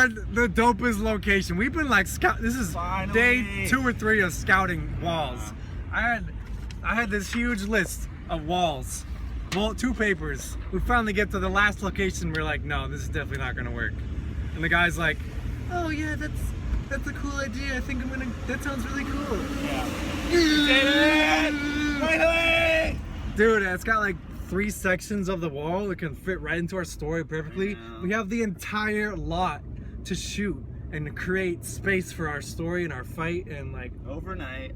found the dopest location. We've been like this is day 2 or 3 of scouting walls. I had this huge list of walls. Well, 2 papers. We finally get to the last location. We're like, no, this is definitely not gonna work. And the guy's like, oh yeah, that's a cool idea. I think that sounds really cool. Yeah. You did it! Finally! Dude, it's got like 3 sections of the wall that can fit right into our story perfectly. We have the entire lot to shoot and create space for our story and our fight and like overnight.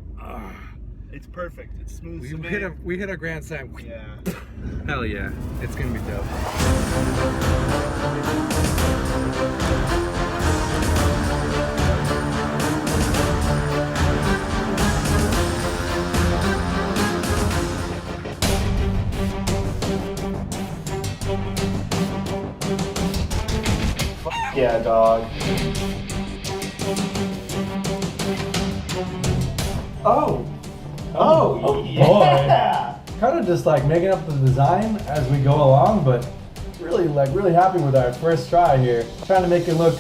It's perfect. It's smooth. We hit a grand slam. Yeah. Hell yeah. It's gonna be dope. Yeah, dog. Oh yeah. boy. Kind of just like making up the design as we go along, but really happy with our first try here. Trying to make it look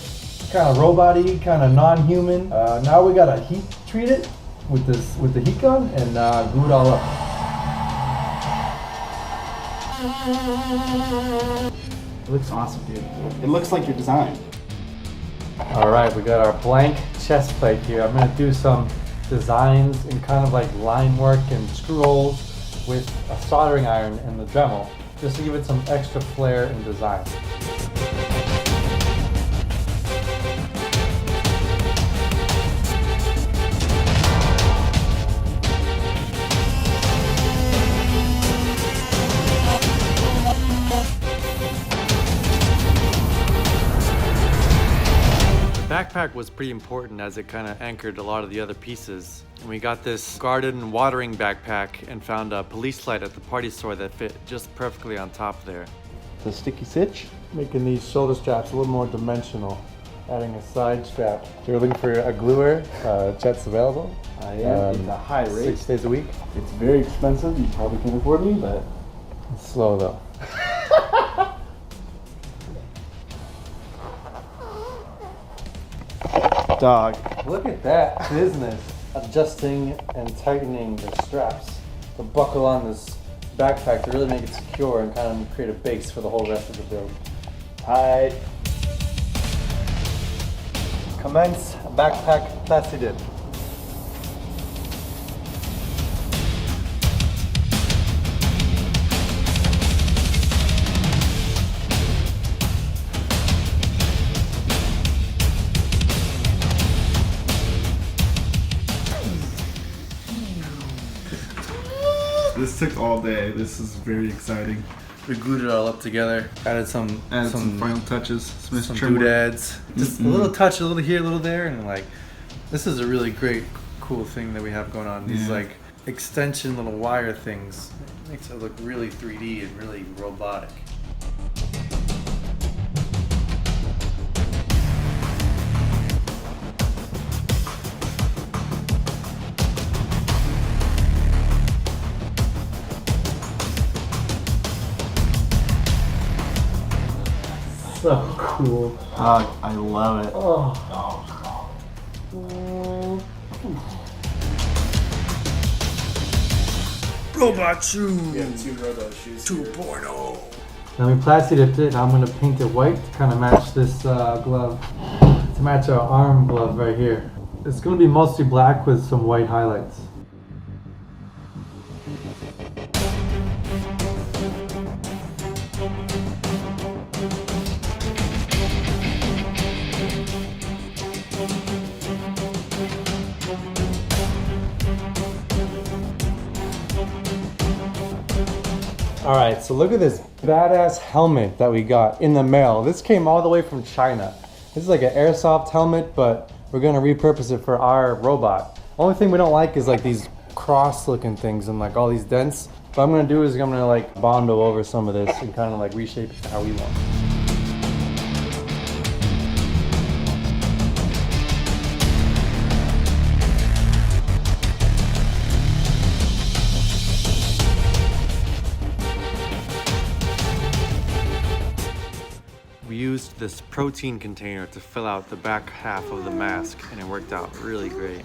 kind of robot-y, kind of non-human. Now we gotta heat treat it with the heat gun and glue it all up. It looks awesome, dude. It looks like your design. All right, we got our blank chest plate here. I'm gonna do some designs in kind of like line work and screw holes with a soldering iron and the Dremel, just to give it some extra flair and design. Backpack was pretty important as it kind of anchored a lot of the other pieces. And we got this garden watering backpack and found a police light at the party store that fit just perfectly on top there. The sticky stitch. Making these shoulder straps a little more dimensional, adding a side strap. If you're looking for a gluer, Chet's available. I am. It's a high rate. 6 days a week. It's very expensive. You probably can't afford me, but It's slow though. dog. Look at that business. Adjusting and tightening the straps to buckle on this backpack to really make it secure and kind of create a base for the whole rest of the build. Tight. Commence backpack plastic dip. This took all day. This is very exciting. We glued it all up together, added some final touches, some doodads, just a little touch, a little here, a little there, and like, this is a really great, cool thing that we have going on. These like extension little wire things, it makes it look really 3D and really robotic. So cool. I love it. Oh. Robot shoes. We have 2 robo shoes. 2.0. Now we plastic dipped it. Now I'm going to paint it white to kind of match this glove, to match our arm glove right here. It's going to be mostly black with some white highlights. Alright, so look at this badass helmet that we got in the mail. This came all the way from China. This is like an airsoft helmet, but we're gonna repurpose it for our robot. Only thing we don't like is like these cross looking things and like all these dents. What I'm gonna do is I'm gonna like Bondo over some of this and kind of like reshape it how we want. We used the this protein container to fill out the back half of the mask, and it worked out really great.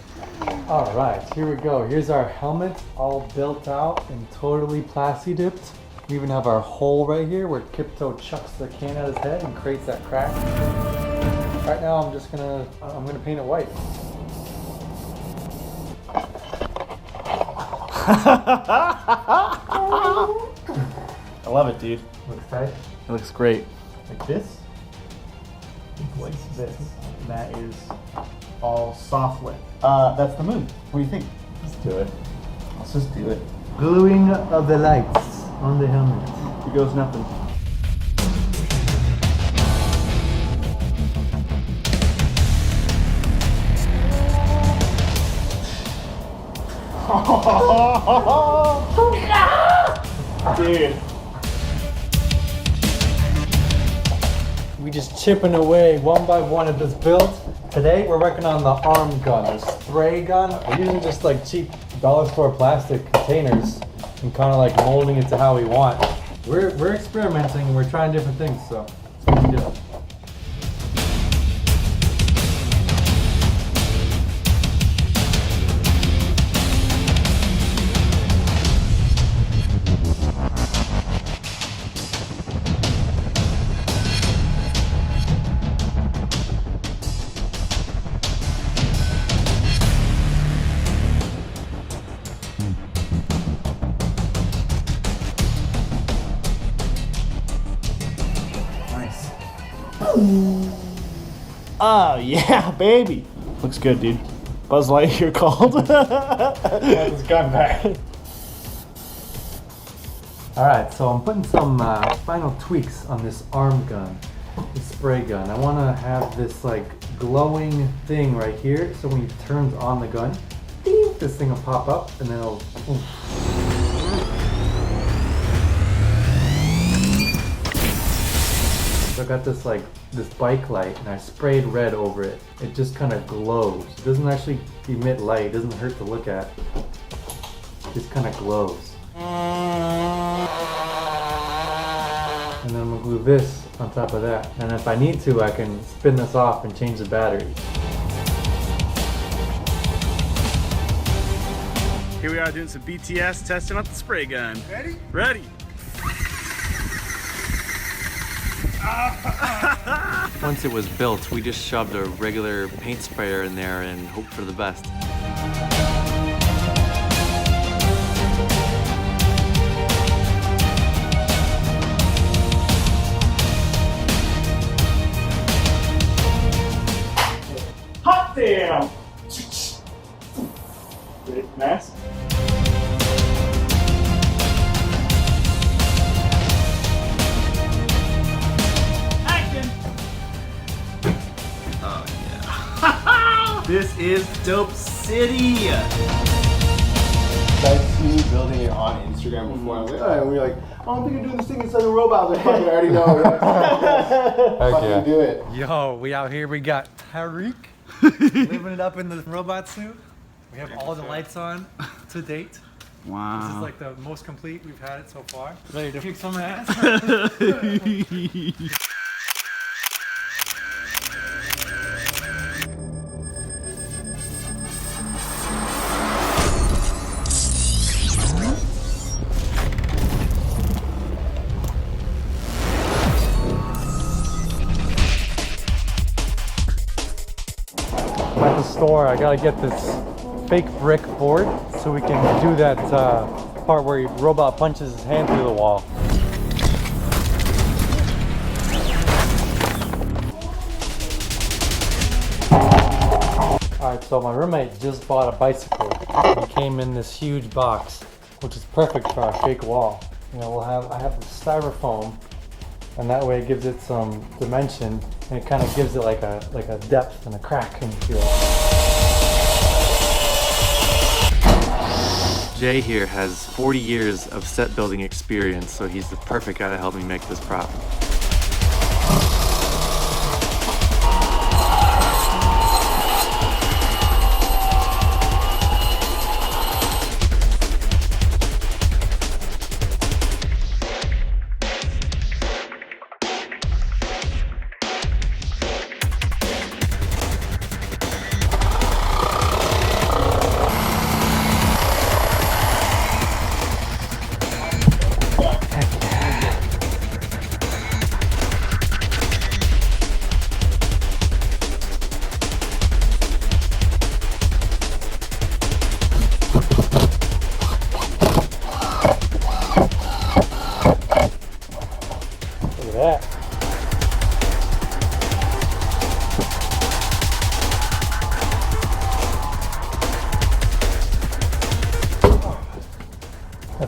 All right, here we go. Here's our helmet all built out and totally plasti dipped. We even have our hole right here where Kiptoe chucks the can at his head and creates that crack. Right now I'm gonna paint it white. I love it, dude. Looks tight. It looks great. Like this. Like this. That is all soft lit. That's the moon. What do you think? Let's do it. Let's just do it. Gluing of the lights on the helmet. Here goes nothing. Dude. We just chipping away one by one at this build. Today we're working on the arm gun, the spray gun. We're using just like cheap dollar store plastic containers and kind of like molding it to how we want. We're experimenting and we're trying different things, so it's what we do. Oh yeah, baby. Looks good, dude. Buzz Lightyear called. Let's gun back. Alright, so I'm putting some final tweaks on this arm gun, the spray gun. I want to have this like glowing thing right here, so when he turns on the gun, ding, this thing will pop up and then it'll... So I got this like this bike light and I sprayed red over it. It just kind of glows. It doesn't actually emit light. It doesn't hurt to look at. It just kind of glows. And then I'm gonna glue this on top of that. And if I need to, I can spin this off and change the battery. Here we are doing some BTS, testing out the spray gun. Ready? Ready. Once it was built, we just shoved a regular paint sprayer in there and hoped for the best. Hot damn! Ready, mask? This is Dope City. I see you building it on Instagram before. I was like, oh, and we were like, oh, I'm thinking of doing this thing inside the robot. I was like, fucking, I already know. Fucking do it. Yo, we out here. We got Tariq living it up in the robot suit. We have all the lights on to date. Wow. This is like the most complete we've had it so far. Ready to kick some ass? At the store, I gotta get this fake brick board so we can do that part where robot punches his hand through the wall. Alright, so my roommate just bought a bicycle. It came in this huge box, which is perfect for our fake wall. You know, I have the styrofoam, and that way it gives it some dimension, and it kind of gives it like a depth and a crack in the feel. Jay here has 40 years of set building experience, so he's the perfect guy to help me make this prop.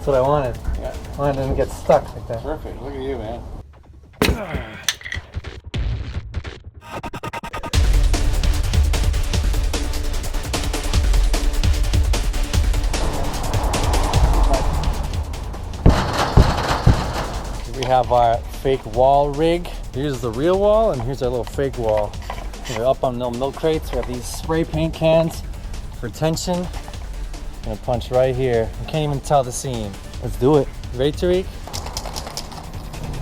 That's what I wanted. Yeah. I wanted it to get stuck like that. Perfect. Look at you, man. We have our fake wall rig. Here's the real wall, and here's our little fake wall. We're up on the milk crates. We have these spray paint cans for tension. Gonna punch right here. You can't even tell the seam. Let's do it. Ready, Tariq?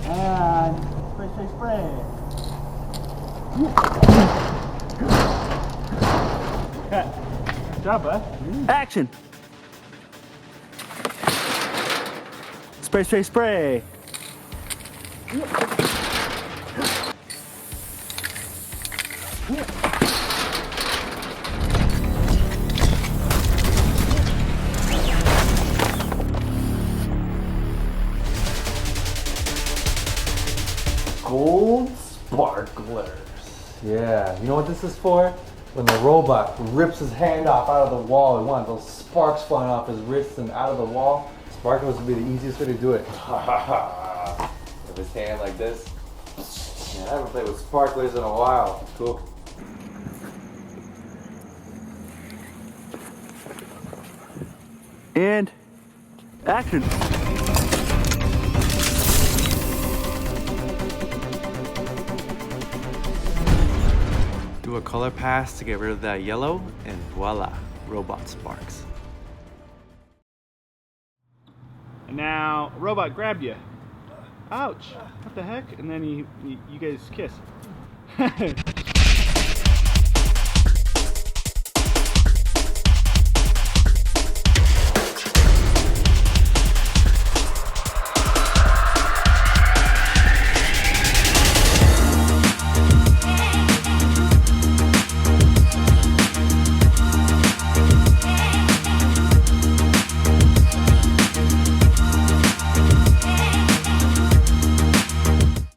And spray, spray, spray. Good job, bud. Action. Spray, spray, spray. Gold sparklers. Yeah, you know what this is for? When the robot rips his hand off out of the wall, we want those sparks flying off his wrists and out of the wall. Sparklers would be the easiest way to do it. With his hand like this. Man, I haven't played with sparklers in a while. Cool. And action. Do a color pass to get rid of that yellow, and voila, robot sparks. And now, a robot grabbed you. Ouch. What the heck? And then you guys kiss.